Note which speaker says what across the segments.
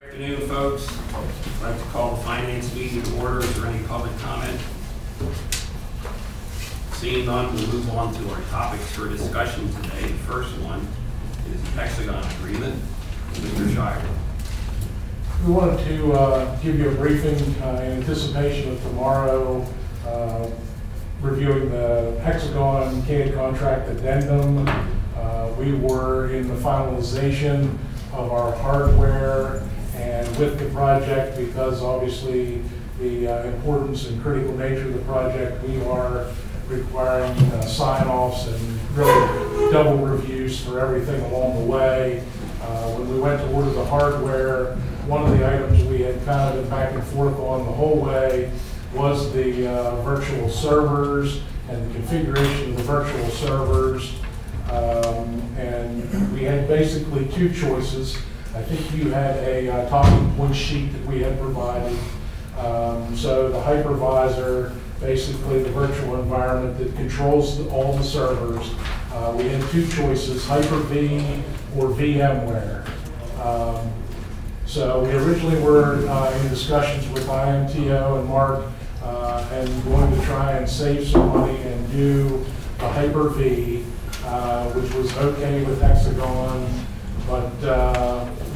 Speaker 1: Good afternoon, folks. I'd like to call the finance meeting to order. Is there any public comment? Seeing none, we'll move on to our topics for discussion today. The first one is the Hexagon agreement. Mr. Shire.
Speaker 2: We wanted to give you a briefing in anticipation of tomorrow reviewing the Hexagon CAD contract addendum. We were in the finalization of our hardware and with the project, because obviously the importance and critical nature of the project, we are requiring sign-offs and really double reviews for everything along the way. When we went to order the hardware, one of the items we had kind of been back and forth on the whole way was the virtual servers and the configuration of the virtual servers. And we had basically two choices. I think you had a talking point sheet that we had provided. So the hypervisor, basically the virtual environment that controls all the servers, we had two choices, Hyper-V or VMware. So we originally were in discussions with IMTO and Mark and going to try and save some money and do a Hyper-V, which was okay with Hexagon, but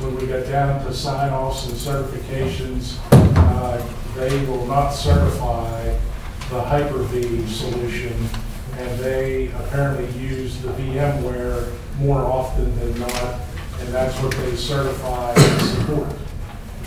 Speaker 2: when we got down to sign-offs and certifications, they will not certify the Hyper-V solution, and they apparently use the VMware more often than not, and that's what they certify and support.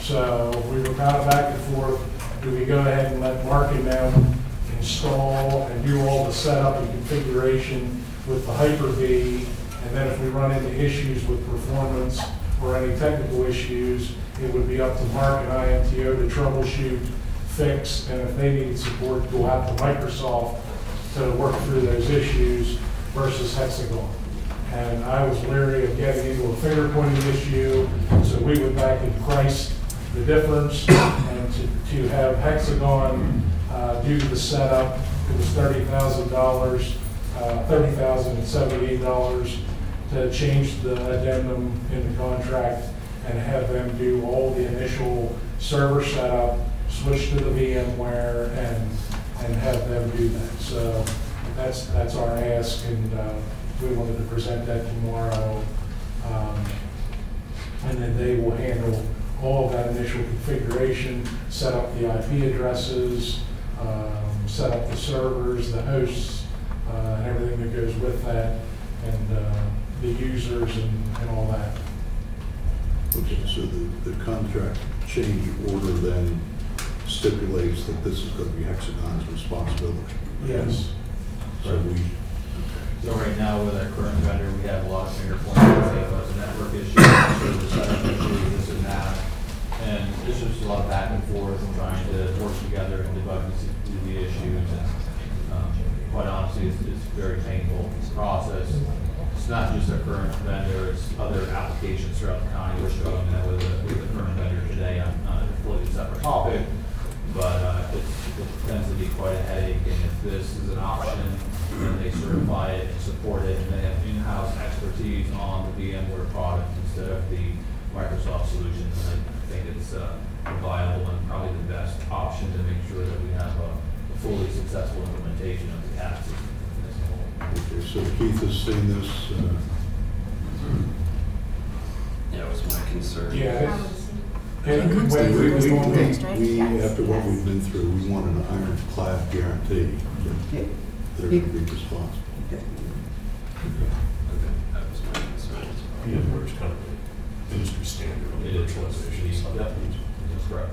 Speaker 2: So we were kind of back and forth. Do we go ahead and let Mark and them install and do all the setup and configuration with the Hyper-V, and then if we run into issues with performance or any technical issues, it would be up to Mark and IMTO to troubleshoot, fix, and if they needed support, go out to Microsoft to work through those issues versus Hexagon. And I was leery of getting into a finger pointing issue, so we went back and priced the difference, and to have Hexagon do the setup, it was $30,000, $30,078 to change the addendum in the contract and have them do all the initial server setup, switch to the VMware, and have them do that. So that's our ask, and we wanted to present that tomorrow. And then they will handle all of that initial configuration, set up the IP addresses, set up the servers, the hosts, and everything that goes with that, and the users and all that.
Speaker 3: Okay, so the contract change order then stipulates that this is going to be Hexagon's responsibility.
Speaker 2: Yes.
Speaker 3: So
Speaker 4: So right now with our current vendor, we have a lot of finger points, it's a network issue, server setup issue, this and that. And it's just a lot of back and forth and trying to work together and debug the issues. And quite honestly, it's very painful process. It's not just our current vendor, it's other applications throughout the county. We're struggling with the current vendor today on a completely separate topic, but it tends to be quite a headache. And if this is an option, then they certify it and support it, and they have in-house expertise on the VMware product instead of the Microsoft solution. And I think it's viable and probably the best option to make sure that we have a fully successful implementation of the CAD system.
Speaker 3: Okay, so Keith has seen this.
Speaker 1: That was my concern.
Speaker 2: Yeah.
Speaker 3: We, after what we've been through, we want an ironclad guarantee that they're going to be responsible.
Speaker 1: Okay, that was my concern.
Speaker 5: VMware is kind of an industry standard on the virtualization side.
Speaker 4: Yep, that's correct.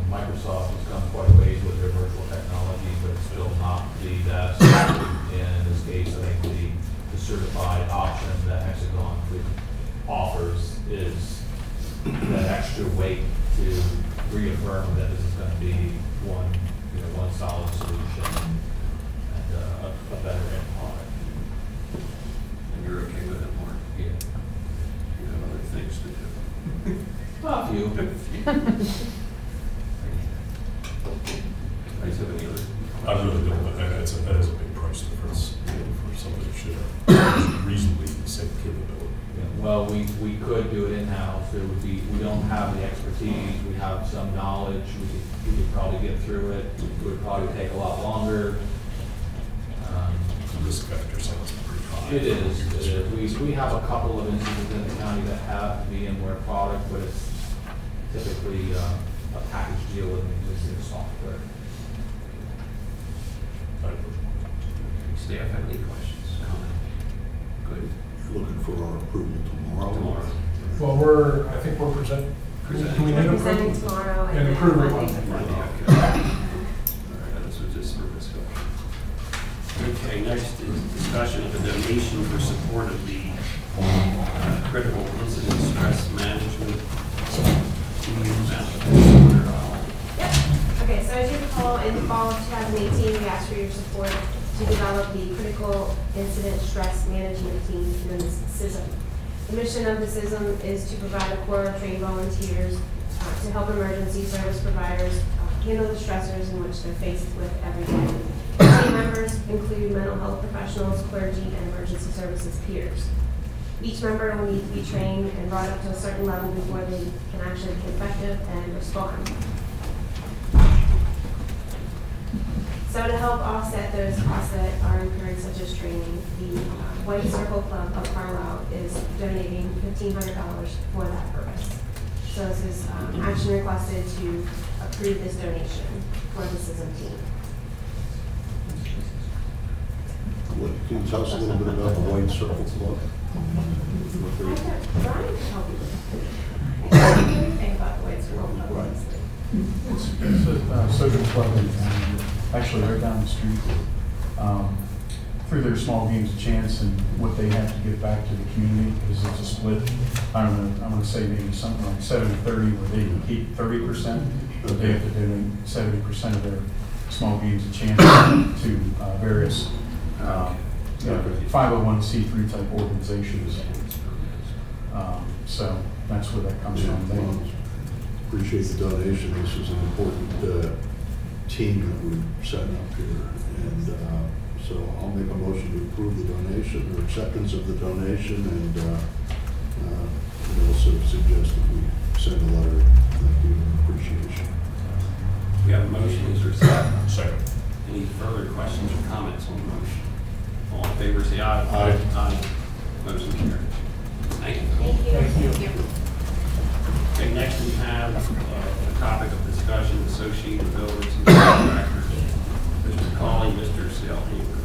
Speaker 4: Microsoft has come quite a ways with their virtual technology, but it's still not the best. And in this case, I think the certified option that Hexagon offers is that extra weight to reaffirm that this is going to be one solid solution and a better end product.
Speaker 1: And you're okay with it, Mark?
Speaker 4: Yeah.
Speaker 1: You have other things to do.
Speaker 4: A few.
Speaker 1: I just have any other.
Speaker 5: I really don't, but that is a big price difference for somebody that should have reasonably the same capability.
Speaker 4: Yeah. Well, we could do it in-house. There would be, we don't have the expertise. We have some knowledge. We could probably get through it. It would probably take a lot longer.
Speaker 5: The risk factor sounds pretty high.
Speaker 4: It is. We have a couple of instances in the county that have VMware product, but it's typically a package deal with existing software.
Speaker 1: Staff have any questions, comment? Good.
Speaker 3: You're looking for our approval tomorrow?
Speaker 1: Tomorrow.
Speaker 2: Well, I think we're presenting.
Speaker 1: Presenting.
Speaker 2: Do we need
Speaker 6: We're
Speaker 2: approval?
Speaker 6: presenting tomorrow and
Speaker 2: And
Speaker 6: then
Speaker 2: approval
Speaker 6: Monday.
Speaker 2: Monday.
Speaker 1: Monday, okay. All right, this was just for discussion. Okay, next is discussion of a donation for support of the critical incident stress management team.
Speaker 6: Yep. Okay, so as you recall, in the fall of 2018, we asked for your support to develop the critical incident stress management team known as CISM. The mission of the CISM is to provide a core of trained volunteers to help emergency service providers handle the stressors in which they're faced with every day. Team members include mental health professionals, clergy, and emergency services peers. Each member will need to be trained and brought up to a certain level before they can actually be effective and respond. So to help offset those costs that are incurred, such as training, the White Circle Club of Carlisle is donating $1,500 for that purpose. So this is action requested to approve this donation for the CISM team.
Speaker 3: Can you tell us a little bit about the White Circle Club?
Speaker 6: I got Brian to help you with it. Anything about the White Circle Club?
Speaker 3: Right.
Speaker 7: It's a social club in town, actually right down the street. Through their small games of chance and what they have to give back to the community, because it's a split. I don't know, I'm going to say maybe something like 70-30, where they can keep 30%, but they have to donate 70% of their small games of chance to various 501c3 type organizations. So that's where that comes from. They,
Speaker 3: Appreciate the donation. This is an important team that we're setting up here. And so I'll make a motion to approve the donation or acceptance of the donation, and also suggest that we send a letter of appreciation.
Speaker 1: We have a motion, is there a second?
Speaker 5: Second.
Speaker 1: Any further questions or comments on the motion? All in favor, say aye.
Speaker 3: Aye.
Speaker 1: Aye. Motion carried. Thank you.
Speaker 6: Thank you.
Speaker 1: Okay, next we have a topic of discussion, associated builders and contractors. Mr. Colley, Mr. Selhamer.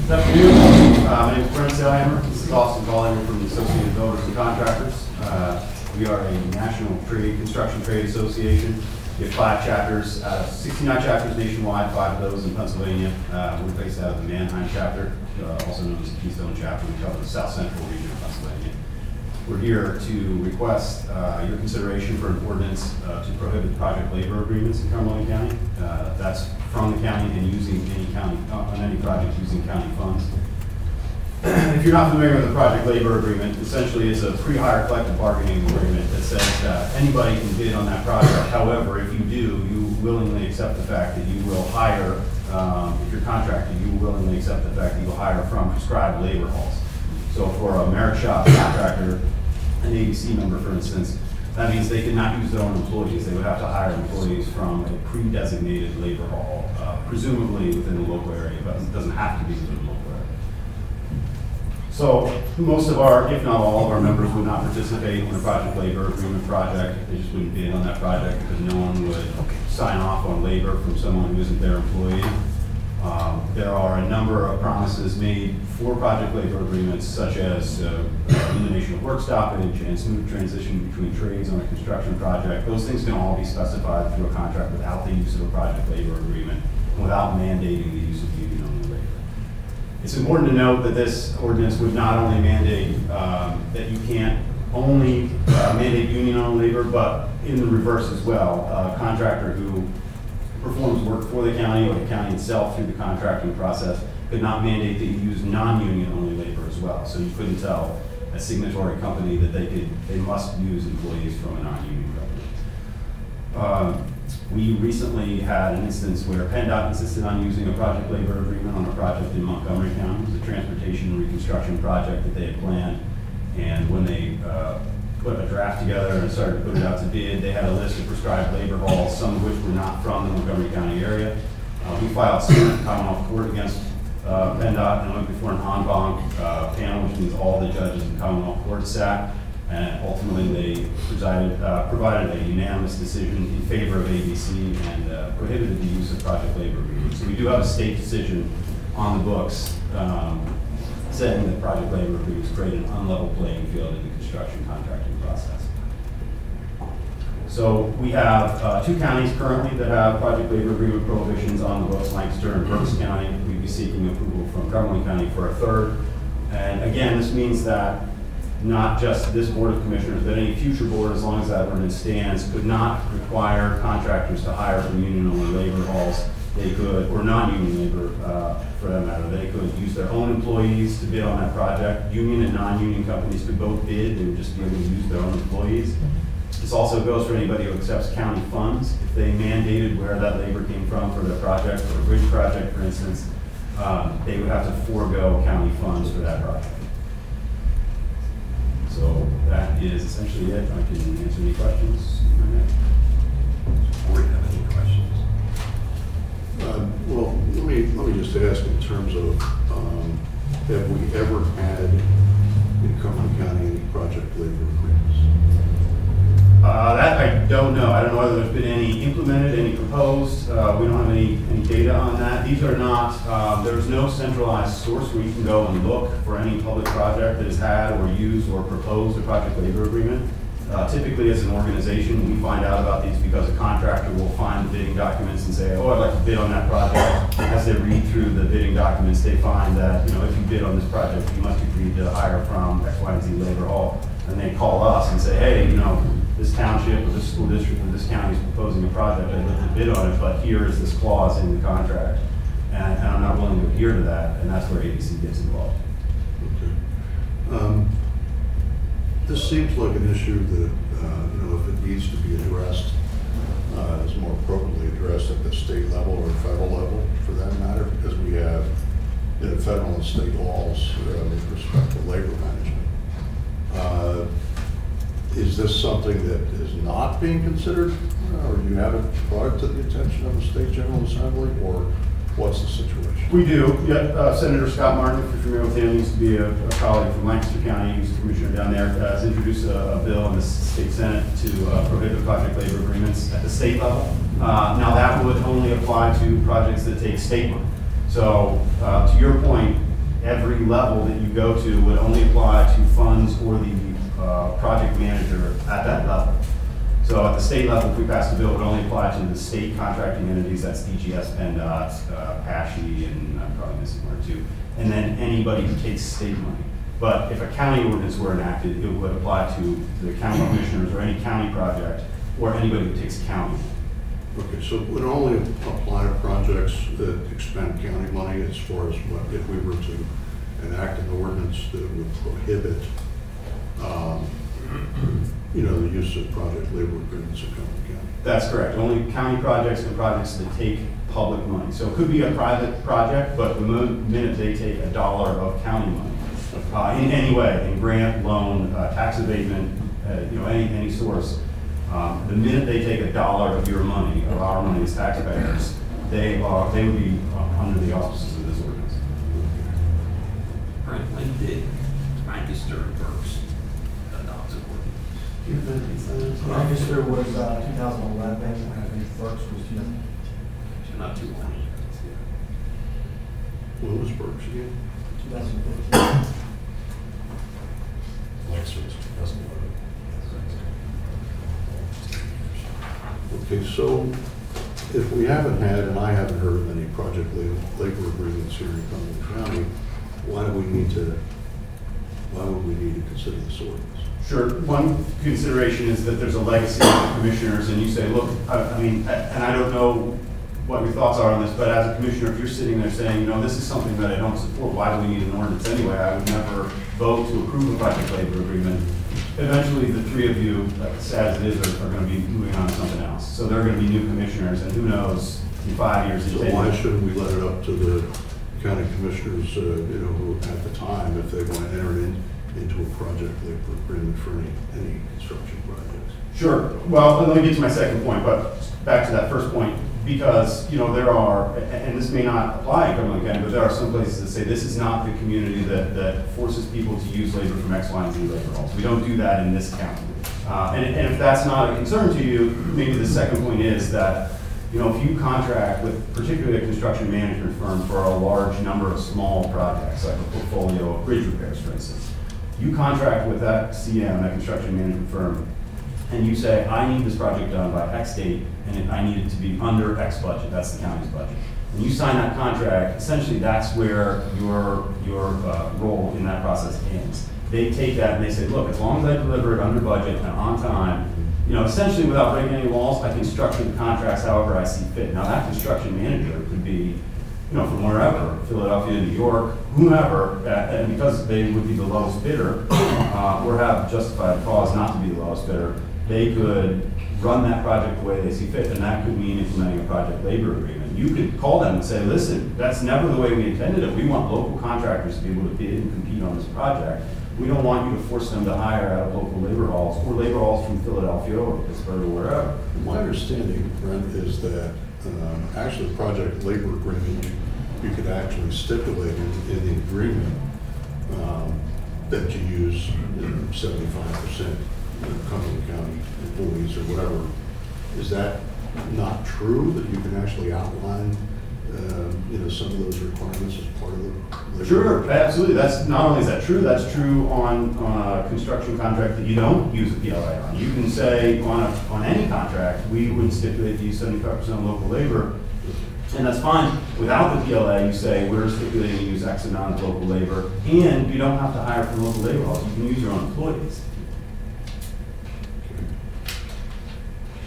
Speaker 8: Good afternoon. My name is Brent Selhamer. This is Austin Colley from the Associated Builders and Contractors. We are a national construction trade association. We have 5 chapters, 69 chapters nationwide, 5 of those in Pennsylvania. We're based out of the Mannheim chapter, also known as the Keystone chapter. We cover the South Central region of Pennsylvania. We're here to request your consideration for an ordinance to prohibit project labor agreements in Cumberland County. That's from the county and using any county, on any project using county funds. If you're not familiar with the project labor agreement, essentially it's a pre-hire collective bargaining agreement that says anybody can bid on that project. However, if you do, you willingly accept the fact that you will hire, if you're contracted, you willingly accept the fact that you will hire from prescribed labor halls. So for a merit shop contractor, an ABC member, for instance, that means they cannot use their own employees. They would have to hire employees from a pre-designated labor hall, presumably within the local area, but it doesn't have to be within the local area. So most of our, if not all of our members would not participate in a project labor agreement project. They just wouldn't bid on that project because no one would sign off on labor from someone who isn't their employee. There are a number of promises made for project labor agreements, such as elimination of work stoppage and smooth transition between trades on a construction project. Those things can all be specified through a contract without the use of a project labor agreement, without mandating the use of union-only labor. It's important to note that this ordinance would not only mandate that you can't only mandate union-only labor, but in the reverse as well. A contractor who performs work for the county or the county itself through the contracting process could not mandate that you use non-union only labor as well. So you couldn't tell a signatory company that they must use employees from a non-union company. We recently had an instance where PennDOT insisted on using a project labor agreement on a project in Montgomery County. It was a transportation and reconstruction project that they had planned. And when they put a draft together and started to put it out to bid, they had a list of prescribed labor hauls, some of which were not from the Montgomery County area. We filed suit in Commonwealth Court against PennDOT and went before an en banc panel, which means all the judges in Commonwealth Court sat. And ultimately, they provided a unanimous decision in favor of ABC and prohibited the use of project labor agreements. So we do have a state decision on the books saying that project labor agreements create an unlevel playing field in the construction contracting process. So we have 2 counties currently that have project labor agreement prohibitions on the books, Lancaster and Berks County. We'd be seeking approval from Cumberland County for a 3rd. And again, this means that not just this Board of Commissioners, but any future board, as long as that ordinance stands, could not require contractors to hire from union-only labor hauls. They could, or non-union labor for that matter, they could use their own employees to bid on that project. Union and non-union companies could both bid, they would just be able to use their own employees. This also goes for anybody who accepts county funds. If they mandated where that labor came from for their project, for a bridge project, for instance, they would have to forego county funds for that project. So that is essentially it. I can answer any questions.
Speaker 1: Board have any questions?
Speaker 3: Well, let me just ask in terms of, have we ever had in Cumberland County any project labor agreements?
Speaker 8: That I don't know. I don't know whether there's been any implemented, any proposed. We don't have any data on that. These are not, there's no centralized source where you can go and look for any public project that has had or used or proposed a project labor agreement. Typically, as an organization, we find out about these because a contractor will find the bidding documents and say, oh, I'd like to bid on that project. As they read through the bidding documents, they find that, you know, if you bid on this project, you must agree to hire from X, Y, and Z labor hall. And they call us and say, hey, you know, this township or this school district or this county is proposing a project, I'd like to bid on it, but here is this clause in the contract. And I'm not willing to adhere to that, and that's where ABC gets involved.
Speaker 3: Okay. This seems like an issue that, you know, if it needs to be addressed, is more appropriately addressed at the state level or federal level, for that matter, because we have, you know, federal and state laws with respect to labor management. Is this something that is not being considered, or you haven't brought it to the attention of the State General Assembly, or what's the situation?
Speaker 8: We do. Yeah, Senator Scott Martin, if you're familiar with him, used to be a colleague from Lancaster County. He was a commissioner down there. Has introduced a bill in the state Senate to prohibit project labor agreements at the state level. Now that would only apply to projects that take state money. So to your point, every level that you go to would only apply to funds or the project manager at that level. So at the state level, if we pass the bill, it would only apply to the state contracting entities, that's DGS, PennDOT, PASHE, and I'm probably missing one or two, and then anybody who takes state money. But if a county ordinance were enacted, it would apply to the county commissioners or any county project, or anybody who takes county.
Speaker 3: Okay, so it would only apply to projects that expend county money, as far as what, if we were to enact an ordinance that would prohibit you know, the use of project labor agreements in Cumberland County.
Speaker 8: That's correct. Only county projects and projects that take public money. So it could be a private project, but the minute they take $1 of county money, in any way, in grant, loan, tax abatement, you know, any source, the minute they take $1 of your money, of our money as taxpayers, they would be under the auspices of this ordinance.
Speaker 1: Brent, when did Lancaster and Berks adopt the ordinance?
Speaker 9: Lancaster was 2011, I think Berks was 2000.
Speaker 1: So not too long.
Speaker 3: What was Berks again?
Speaker 9: 2015.
Speaker 5: Lancaster was 2011.
Speaker 3: Okay, so if we haven't had, and I haven't heard of any project labor agreements here in Cumberland County, why would we need to consider this ordinance?
Speaker 8: Sure. One consideration is that there's a legacy of commissioners, and you say, look, I mean, and I don't know what your thoughts are on this, but as a commissioner, if you're sitting there saying, you know, this is something that I don't support, why do we need an ordinance anyway? I would never vote to approve a project labor agreement. eventually the three of you, sad as it is, are going to be moving on to something else. So there are going to be new commissioners, and who knows, in 5 years, in
Speaker 3: So
Speaker 8: 10
Speaker 3: why
Speaker 8: years.
Speaker 3: shouldn't we let it up to the county commissioners, who at the time, if they want to enter into a project labor agreement for any construction projects?
Speaker 8: Sure. Well, let me get to my second point, but back to that first point, because, there are, and this may not apply in Cumberland County, but there are some places that say this is not the community that forces people to use labor from X, Y, and Z labor laws. We don't do that in this county. And if that's not a concern to you, maybe the second point is that, if you contract with particularly a construction management firm for a large number of small projects, like a portfolio of bridge repairs, for instance, you contract with that CM, that construction management firm, and you say, I need this project done by X date, and I need it to be under X budget, that's the county's budget. When you sign that contract, essentially that's where your role in that process ends. They take that and they say, look, as long as I deliver it under budget and on time, essentially without breaking any laws, I can structure the contracts however I see fit. Now that construction manager could be, from wherever, Philadelphia, New York, whomever, and because they would be the lowest bidder, or have justified cause not to be the lowest bidder, they could run that project the way they see fit, and that could mean implementing a project labor agreement. You could call them and say, listen, that's never the way we intended it. We want local contractors to be able to bid and compete on this project. We don't want you to force them to hire out of local labor halls or labor halls from Philadelphia or Pittsburgh or wherever.
Speaker 3: My understanding, Brent, is that actually the project labor agreement, you could actually stipulate in the agreement that you use 75% Cumberland County employees or whatever. Is that not true, that you can actually outline some of those requirements as part of the labor?
Speaker 8: Sure, absolutely. That's not only is that true, that's true on a construction contract that you don't use a PLA on. You can say on any contract, we would stipulate to use 75% local labor, and that's fine. Without the PLA, you say we're stipulating to use X amount of local labor, and you don't have to hire from local labor laws. You can use your own employees.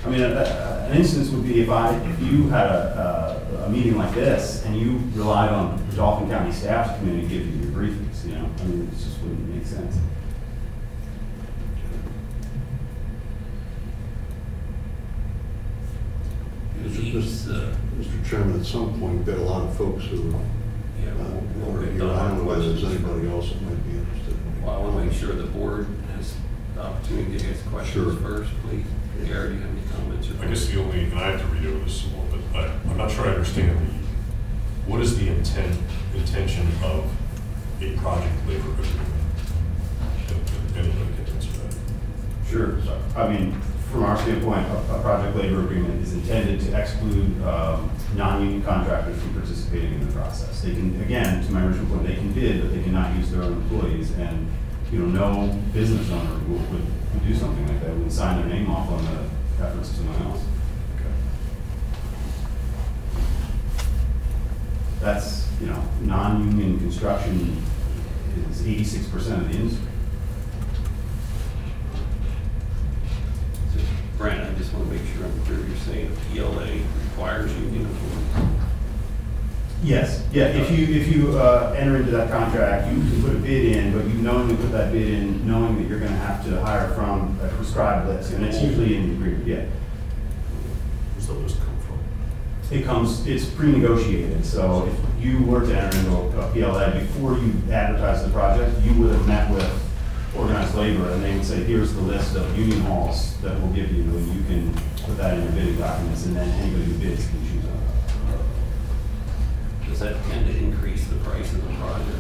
Speaker 8: I mean, an instance would be if you had a meeting like this and you relied on the Dauphin County staff to come in and give you your briefings, I mean, it just wouldn't make sense.
Speaker 3: Mr. Chairman, at some point, we've got a lot of folks who are here. I don't know whether there's anybody else that might be interested.
Speaker 1: Well, I want to make sure the board has the opportunity to ask questions
Speaker 3: Sure.
Speaker 1: first, please. Gary, do you have any comments?
Speaker 5: I guess the only, and I have to read over this some more, but I'm not sure I understand what is the intention of a project labor agreement? Anybody can answer that.
Speaker 8: Sure. I mean, from our standpoint, a project labor agreement is intended to exclude non-union contractors from participating in the process. They can, again, to my original point, they can bid, but they cannot use their own employees, and no business owner would do something like that, would sign their name off on the efforts of someone else. That's, non-union construction is 86% of the industry.
Speaker 1: So, Brent, I just want to make sure I'm clear. You're saying the PLA requires union employees?
Speaker 8: Yes. Yeah. If you enter into that contract, you can put a bid in, but you knowingly put that bid in, knowing that you're going to have to hire from a prescribed list, and it's usually in the agreement. Yeah.
Speaker 5: Where's the list come from?
Speaker 8: It's pre-negotiated. So if you were to enter into a PLA before you advertise the project, you would have met with organized labor, and they would say, here's the list of union halls that we'll give you, and you can put that in your bidding documents, and then anybody who bids can choose on.
Speaker 1: Does that tend to increase the price of the project?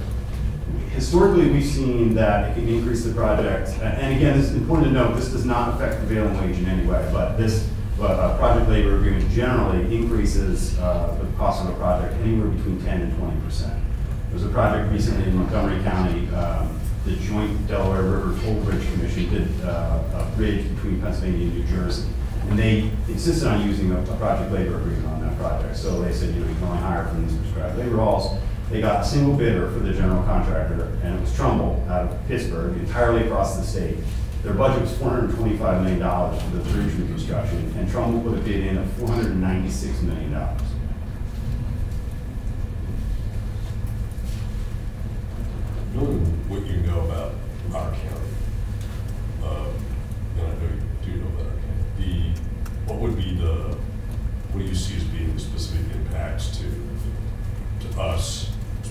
Speaker 8: Historically, we've seen that it can increase the project, and again, it's important to note, this does not affect prevailing wage in any way, but this project labor agreement generally increases the cost of a project anywhere between 10 and 20%. There was a project recently in Montgomery County, the Joint Delaware River Toll Bridge Commission did a bridge between Pennsylvania and New Jersey, and they insisted on using a project labor agreement on that project. So they said, you can only hire from these prescribed labor halls. They got a single bidder for the general contractor, and it was Trumbull out of Pittsburgh, entirely across the state. Their budget was $425 million for the bridge reconstruction, and Trumbull put a bid in of $496 million.
Speaker 5: Knowing what you know about our county,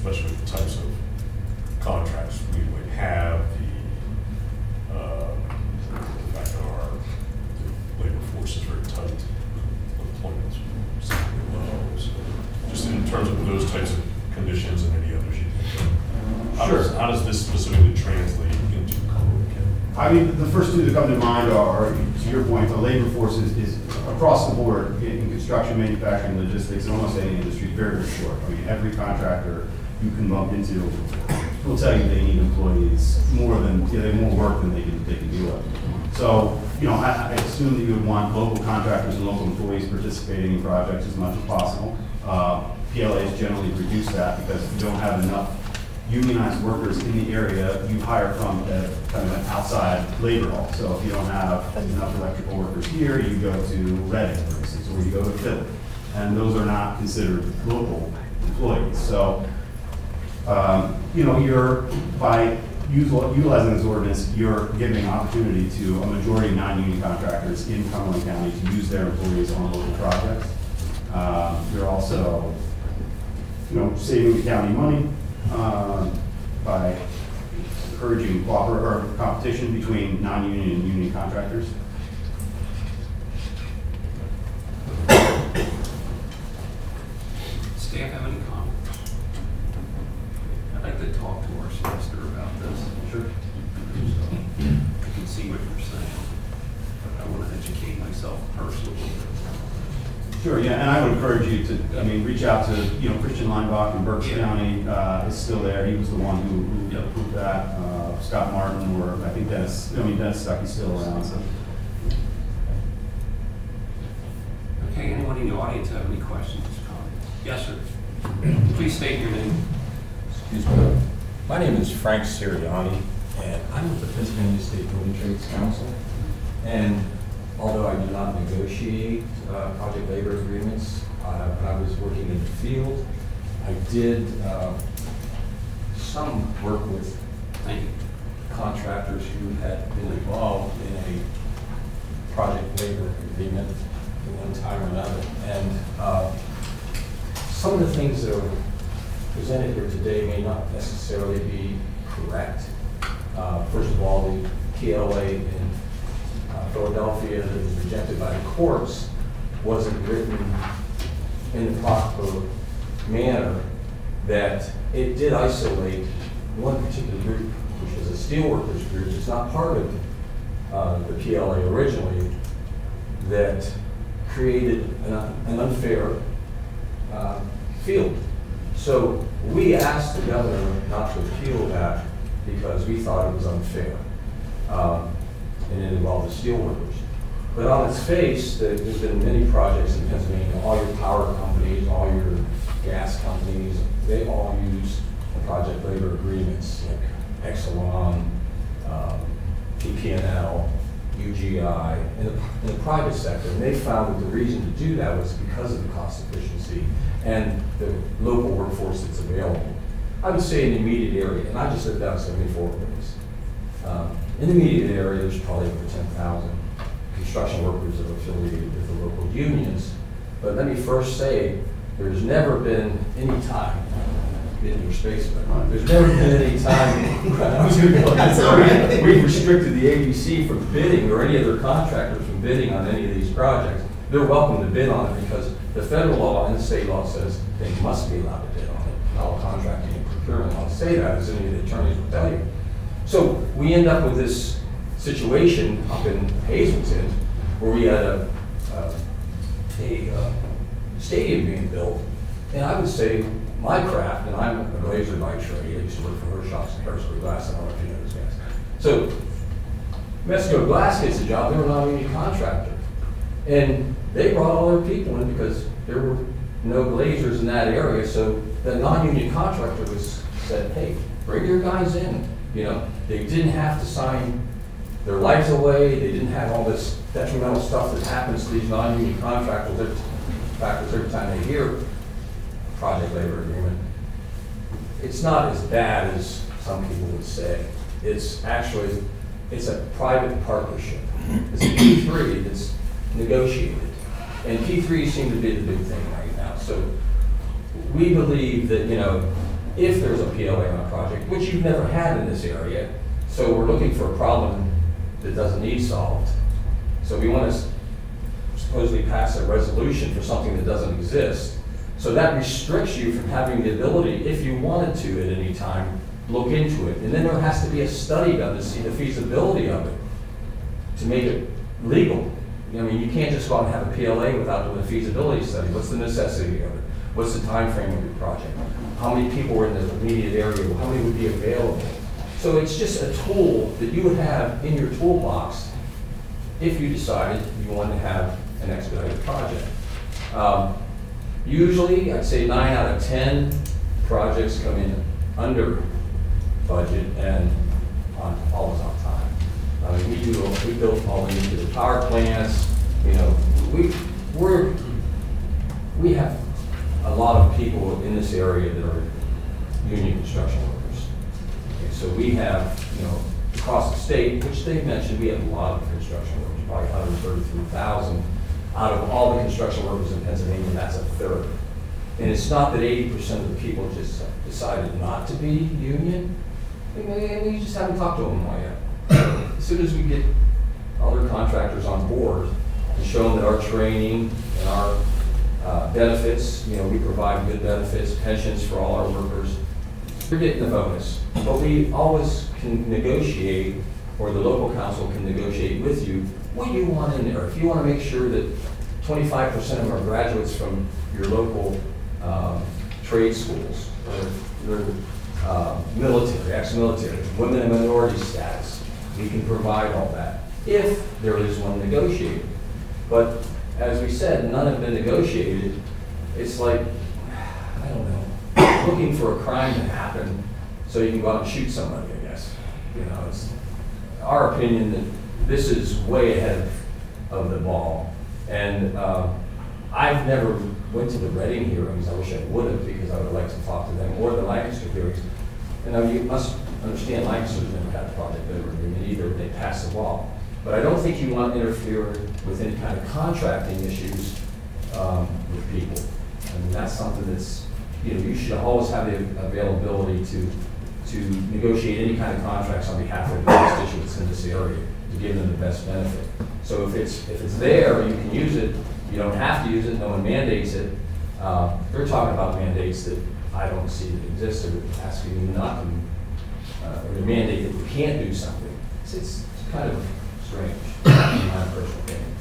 Speaker 5: especially with the types of contracts we would have, the fact that our labor force is very tight, employment's significantly low. So just in terms of those types of conditions and any others you think of,
Speaker 8: Sure.
Speaker 5: how does this specifically translate into Cumberland County?
Speaker 8: I mean, the first two that come to mind are, to your point, the labor force is across the board in construction, manufacturing, logistics, and almost any industry, very, very short. I mean, every contractor you can bump into will tell you they need employees more than, they have more work than they can deal with. So, I assume that you would want local contractors and local employees participating in projects as much as possible. PLAs generally reduce that because if you don't have enough unionized workers in the area, you hire from kind of an outside labor hall. So if you don't have enough electrical workers here, you go to Reading, for instance, or you go to Philly. And those are not considered local employees. So, you're, by utilizing this ordinance, you're giving opportunity to a majority of non-union contractors in Cumberland County to use their employees on local projects. You're also, saving the county money by encouraging competition between non-union and union contractors.
Speaker 1: Staff have any comments? I'd like to talk to our solicitor about this.
Speaker 8: Sure.
Speaker 1: So, I can see what you're saying, but I want to educate myself personally.
Speaker 8: Sure, yeah, and I would encourage you to, reach out to, Christian Leinbach in Berks County is still there. He was the one who approved that. Scott Martin, or I think Dennis Stuckey's still around. So.
Speaker 1: Okay, anyone in the audience have any questions or comments? Yes, sir. Please state your name.
Speaker 10: Excuse me. My name is Frank Sirianni, and I'm with the Pennsylvania State Building Trades Council. And although I do not negotiate project labor agreements, when I was working in the field, I did some work with contractors who had been involved in a project labor agreement at one time or another. And some of the things that are presented here today may not necessarily be correct. First of all, the PLA in Philadelphia that was rejected by the courts wasn't written in the proper manner, that it did isolate one particular group, which was a steelworkers group. It's not part of the PLA originally, that created an unfair field. So we asked the governor not to appeal that because we thought it was unfair. And it involved the steelworkers. But on its face, there's been many projects in Pennsylvania. All your power companies, all your gas companies, they all use project labor agreements like Hexagon, PP&L, UGI, in the private sector. And they found that the reason to do that was because of the cost efficiency and the local workforce that's available. I would say in the immediate area, and I just lived out 74 days. In the immediate area, there's probably over 10,000 construction workers that are affiliated with the local unions. But let me first say, there's never been any time, get in your space, but there's never been any time, I was going to go that's all right. We've restricted the ABC from bidding, or any other contractors from bidding on any of these projects. They're welcome to bid on it because the federal law and the state law says they must be allowed to bid on it. All contracting and procurement laws say that, as any of the attorneys will tell you. So we end up with this situation up in Hazleton where we had a stadium being built, and I would say my craft, and I'm a glazer by trade. I used to work for Hirschhoff's and Harrisburg Glass. I don't know if you know those guys. So Mexico Glass gets the job. They were not a union contractor, and they brought all their people in because there were no glazers in that area. So the non-union contractor said, "Hey, bring your guys in." They didn't have to sign their lives away. They didn't have all this detrimental stuff that happens to these non-union contractors. Every time they hear project labor agreement, it's not as bad as some people would say. It's a private partnership. It's a P3 that's negotiated. And P3 seem to be the big thing right now. So we believe that, if there's a PLA on a project, which you've never had in this area. So we're looking for a problem that doesn't need solved. So we want to supposedly pass a resolution for something that doesn't exist. So that restricts you from having the ability, if you wanted to at any time, look into it. And then there has to be a study done to see the feasibility of it, to make it legal. I mean, you can't just go out and have a PLA without doing a feasibility study. What's the necessity of it? What's the time frame of your project? How many people are in the immediate area? How many would be available? So it's just a tool that you would have in your toolbox if you decided you wanted to have an expedited project. Usually, I'd say 9 out of 10 projects come in under budget and always on time. I mean, we built all the nuclear power plants. You know, we have a lot of people in this area that are union construction workers. Okay, so we have, you know, across the state, which they mentioned, we have a lot of construction workers, probably 133,000 out of all the construction workers in Pennsylvania, and that's a third. And it's not that 80% of the people just decided not to be union. We just haven't talked to them all yet. As soon as we get other contractors on board and show them that our training and our benefits, you know, we provide good benefits, pensions for all our workers, they're getting the bonus. But we always can negotiate, or the local council can negotiate with you what you want in there. If you want to make sure that 25% of them are graduates from your local trade schools, or military, ex-military, women and minority status, we can provide all that, if there is one negotiated. But as we said, none have been negotiated. It's like, I don't know, looking for a crime to happen so you can go out and shoot somebody, I guess. You know, it's our opinion that this is way ahead of the ball. And I've never went to the Reading hearings. I wish I would have, because I would like to talk to them, or the Lancaster hearings. And you must understand, Lancaster's never had a project labor agreement either. They passed the law. But I don't think you want to interfere with any kind of contracting issues with people. I mean, that's something that's, you know, you should always have the availability to negotiate any kind of contracts on behalf of the constituents in this area to give them the best benefit. So if it's there, you can use it. You don't have to use it. No one mandates it. They're talking about mandates that I don't see that exist, or asking you not to, or to mandate that you can't do something. It's kind of strange, in my personal opinion.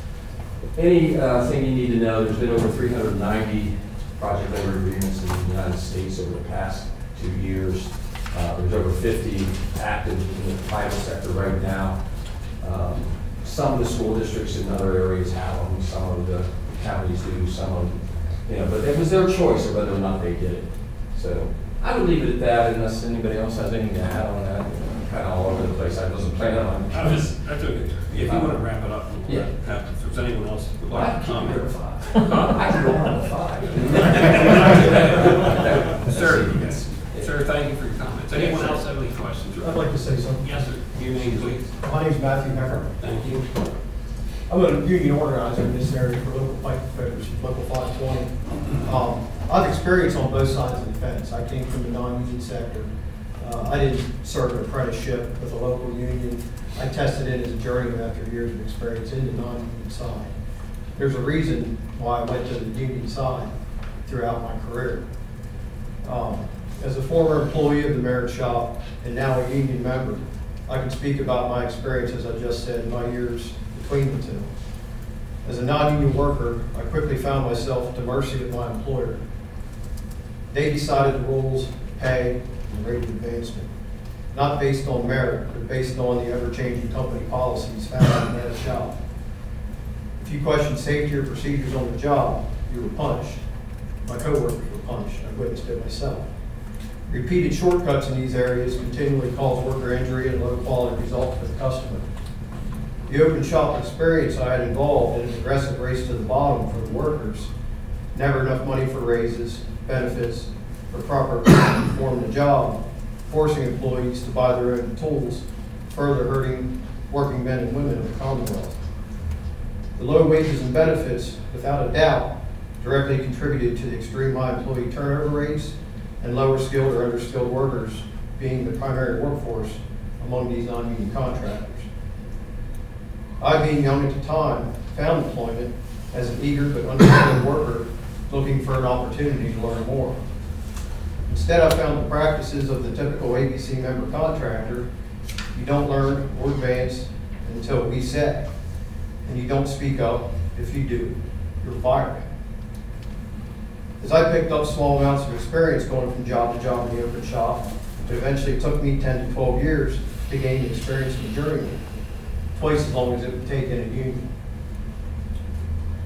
Speaker 10: Anything you need to know, there's been over 390 project labor agreements in the United States over the past 2 years. There's over 50 active in the private sector right now. Some of the school districts in other areas have them, some of the counties do, some of them, you know, but it was their choice of whether or not they did it. So I would leave it at that, unless anybody else has anything to add on that. Kind of all over the place. I wasn't planning on.
Speaker 1: That's okay. If you want to wrap it up,
Speaker 10: yeah.
Speaker 1: If there's anyone else who would
Speaker 10: Well,
Speaker 1: like to comment.
Speaker 10: I can go on to 5.
Speaker 1: Sir, thank you for your comments. Anyone else have any questions?
Speaker 9: I'd like to say something.
Speaker 1: Yes, sir. Your name, please.
Speaker 9: My name's Matthew Hecker.
Speaker 1: Thank you.
Speaker 9: I'm a union organizer in this area for local pipe fitters, local 520. I've experienced on both sides of the fence. I came from the non-union sector. I didn't serve an apprenticeship with a local union. I tested it as a journeyman after years of experience in the non-union side. There's a reason why I went to the union side throughout my career. As a former employee of the merit shop and now a union member, I can speak about my experience, as I just said, in my years between the two. As a non-union worker, I quickly found myself at the mercy of my employer. They decided the rules, pay, and rate of advancement, not based on merit, but based on the ever-changing company policies found in the merit shop. If you questioned safety or procedures on the job, you were punished. My coworkers were punished. I witnessed it myself. Repeated shortcuts in these areas continually cause worker injury and low quality results for the customer. The open shop experience I had involved in an aggressive race to the bottom for the workers, never enough money for raises, benefits, or proper perform the job, forcing employees to buy their own tools, further hurting working men and women of the Commonwealth. The low wages and benefits, without a doubt, directly contributed to the extreme high employee turnover rates and lower skilled or underskilled workers being the primary workforce among these non-union contractors. I, being young at the time, found employment as an eager but underskilled worker looking for an opportunity to learn more. Instead, I found the practices of the typical ABC member contractor. You don't learn or advance until we say, and you don't speak up. If you do, you're fired. As I picked up small amounts of experience going from job to job in the open shop, it eventually took me 10 to 12 years to gain the experience of a journeyman, twice as long as it would take in a union.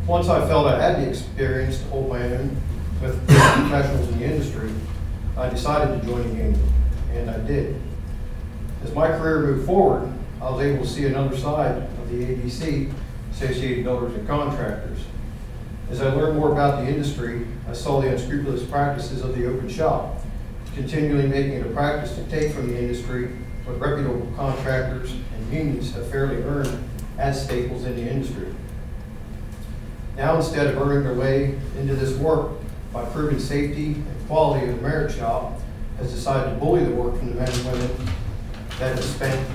Speaker 9: Once I felt I had the experience to hold my own with professionals in the industry, I decided to join a union, and I did. As my career moved forward, I was able to see another side of the ABC, Associated Builders and Contractors. As I learned more about the industry, I saw the unscrupulous practices of the open shop, continually making it a practice to take from the industry what reputable contractors and unions have fairly earned as staples in the industry. Now, instead of earning their way into this work by proving safety and quality of the merit shop, has decided to bully the work from the men and women that have spent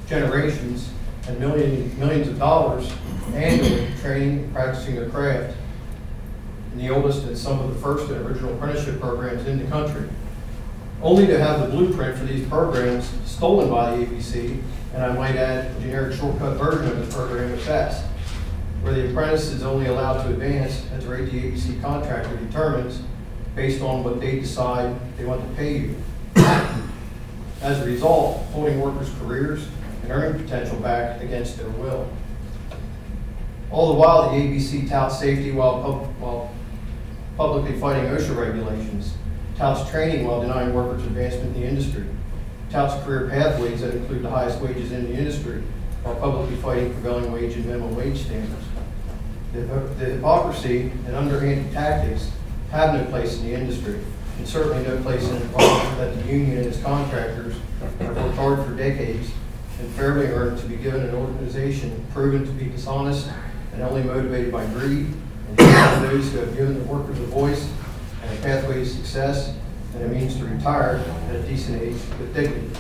Speaker 9: generations and millions of dollars annually training and practicing their craft in the oldest and some of the first and original apprenticeship programs in the country, only to have the blueprint for these programs stolen by the ABC, and I might add a generic shortcut version of this program at best, where the apprentice is only allowed to advance at the rate the ABC contractor determines based on what they decide they want to pay you. As a result, holding workers' careers and earning potential back against their will. All the while, the ABC touts safety while publicly fighting OSHA regulations, touts training while denying workers advancement in the industry, touts career pathways that include the highest wages in the industry, while publicly fighting prevailing wage and minimum wage standards. The hypocrisy and underhanded tactics have no place in the industry, and certainly no place in an environment that the union and its contractors have worked hard for decades and fairly earned to be given an organization proven to be dishonest and only motivated by greed, and those who have given the workers a voice and a pathway to success and a means to retire at a decent age with dignity.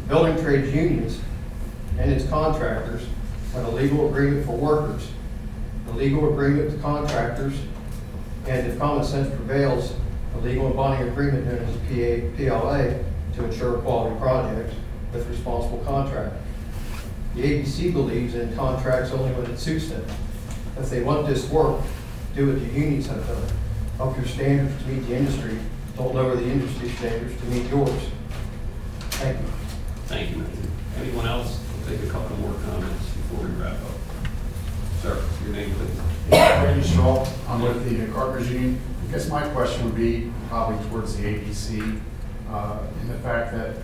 Speaker 9: Building trades unions and its contractors have a legal agreement for workers, a legal agreement with contractors, and if common sense prevails, a legal and binding agreement known as a PLA to ensure a quality project with responsible contractors. The ABC believes in contracts only when it suits them. If they want this work, do what the unions have done. Up your standards to meet the industry. Don't lower the industry standards to meet yours. Thank you.
Speaker 1: Thank you, Matthew. Anyone else? We'll take a couple more comments before we wrap up. Sir, your name, please.
Speaker 7: Randy Straw, I'm with the Carpenters Union. I guess my question would be probably towards the ABC, in the fact that,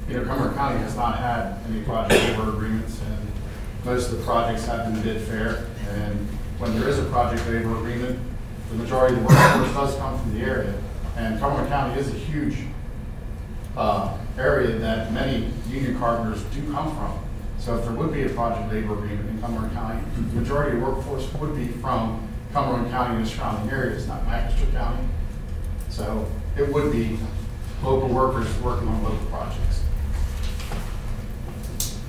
Speaker 7: Cumberland County has not had any project labor agreements, and most of the projects have been bid fair. And when there is a project labor agreement, the majority of the workforce does come from the area. And Cumberland County is a huge area that many union carpenters do come from. So if there would be a project labor agreement in Cumberland County, the majority of workforce would be from Cumberland County and the surrounding areas, not Lancaster County. So it would be local workers working on local projects.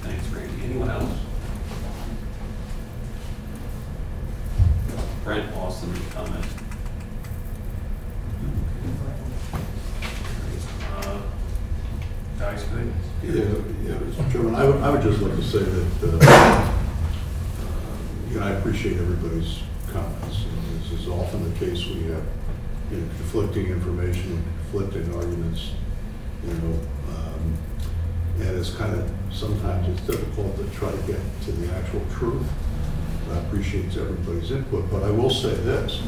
Speaker 1: Thanks, Randy. Anyone else? Brent Austin, comment. Guys, good?
Speaker 3: Yeah, Mr. Chairman, I would just like to say that, I appreciate everybody's comments. This is often the case when you have conflicting information and conflicting arguments, and it's kind of, sometimes it's difficult to try to get to the actual truth. I appreciate everybody's input, but I will say this,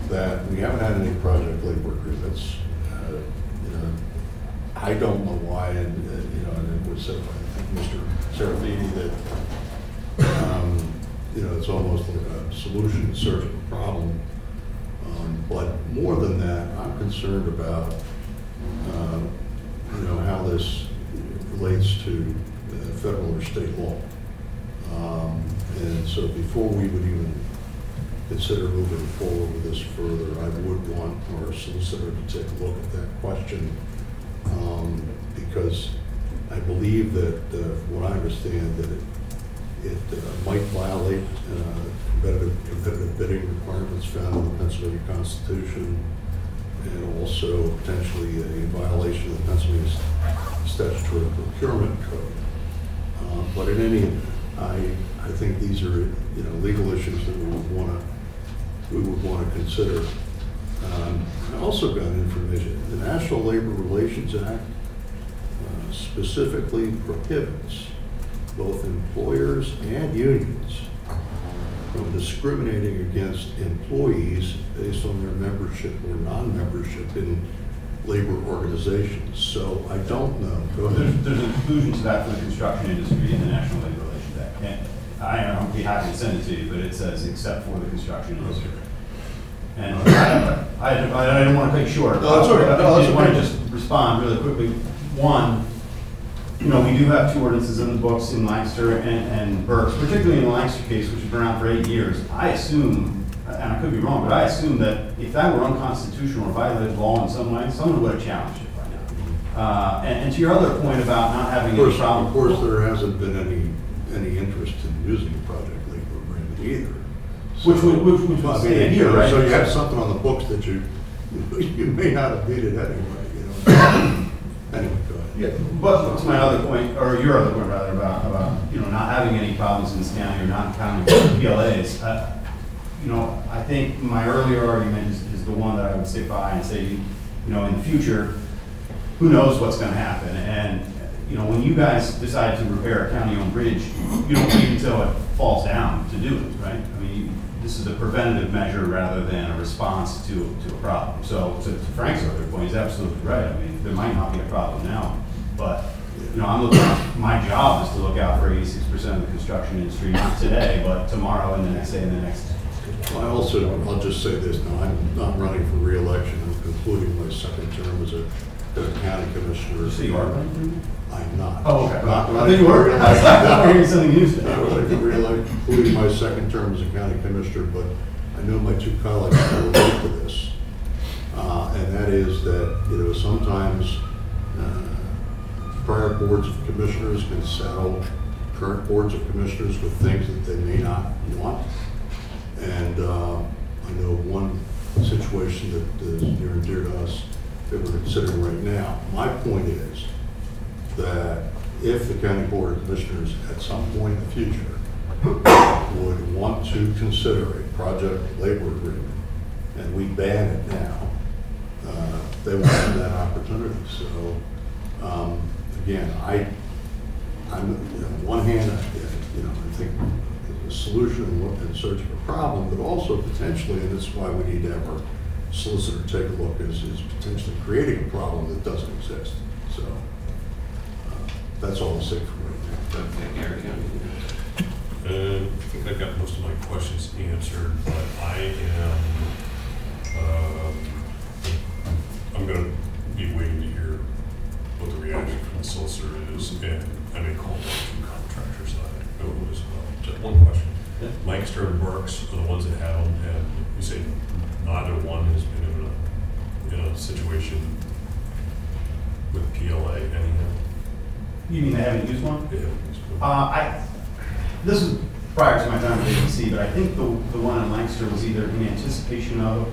Speaker 3: that we haven't had any project labor agreements. I don't know why, and it was said by Mr. Serafini that it's almost like a solution in search of a problem. But more than that, I'm concerned about how this relates to federal or state law. And so before we would even consider moving forward with this further, I would want our solicitor to take a look at that question, because I believe that, from what I understand, that it might violate competitive bidding requirements found in the Pennsylvania Constitution, and also potentially a violation of the Pennsylvania statutory procurement code. But in any event, I think these are legal issues that we would want to consider. I also got information. The National Labor Relations Act specifically prohibits both employers and unions from discriminating against employees based on their membership or non-membership in labor organizations. So I don't know. Go ahead.
Speaker 8: There's an inclusion to that for the construction industry in the National Labor Relations Act. And I'll be happy to send it to you, but it says except for the construction industry. And I don't want to take short.
Speaker 3: No, that's okay. No,
Speaker 8: I want to just respond really quickly. One, we do have 2 ordinances in the books in Lancaster and Berks, particularly in the Lancaster case, which has been around for 8 years. I assume, and I could be wrong, but I assume that if that were unconstitutional or violated law in some way, someone would have challenged it by now. And to your other point about not having any problem.
Speaker 3: Of course, there hasn't been any interest in using the project labor agreement either. So,
Speaker 8: Which would stay here, right?
Speaker 3: So you have something on the books that you may not have beat it anyway. Anyway, go ahead.
Speaker 8: Yeah, but to my other point, or your other point rather, about not having any problems in this county or not counting PLAs, I think my earlier argument is the one that I would stick by and say, in the future, who knows what's going to happen? And when you guys decide to repair a county-owned bridge, you don't wait until it falls down to do it, right? I mean, this is a preventative measure rather than a response to a problem. So to Frank's other point, he's absolutely right. I mean, there might not be a problem now, but I'm looking. My job is to look out for 86% of the construction industry, not today, but tomorrow and the next day and the next.
Speaker 3: I'll just say this now. I'm not running for re-election. I'm concluding my second term as a county commissioner.
Speaker 8: So you are running?
Speaker 3: I'm not.
Speaker 8: Oh, okay.
Speaker 3: I
Speaker 8: think you were. I thought you were something new today.
Speaker 3: I was running for re-election, concluding my second term as a county commissioner, but I know my 2 colleagues will relate to this. And that is that, sometimes prior boards of commissioners can saddle current boards of commissioners with things that they may not want. And I know one situation that is near and dear to us that we're considering right now. My point is that if the county board of commissioners at some point in the future would want to consider a project labor agreement, and we ban it now, they will have that opportunity. So again, I'm on one hand, I think a solution in search of a problem, but also potentially, and that's why we need to have our solicitor take a look, is potentially creating a problem that doesn't exist. So that's all I'll say for right now.
Speaker 1: Okay, Eric,
Speaker 5: I think I've got most of my questions answered, but I'm going to be waiting to hear what the reaction from the solicitor is, and I may call one from contractor side as well. Just one question.
Speaker 8: Yeah.
Speaker 5: Lancaster and Berks are the ones that have them, and you say neither one has been in a situation with PLA anyhow?
Speaker 8: You mean they haven't used one?
Speaker 5: They haven't used one.
Speaker 8: This is prior to my time at ABC, but I think the one in Lancaster was either in anticipation of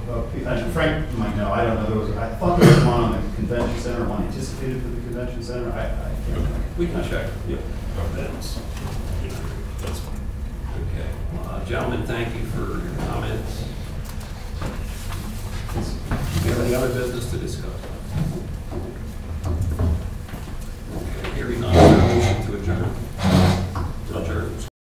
Speaker 8: Frank might know, I don't know, I thought there was one on the convention center, one anticipated for the convention center, I can't remember.
Speaker 1: we can check.
Speaker 8: Yeah.
Speaker 5: That's fine.
Speaker 1: Okay. Gentlemen, thank you for your comments. Do you have any other business to discuss?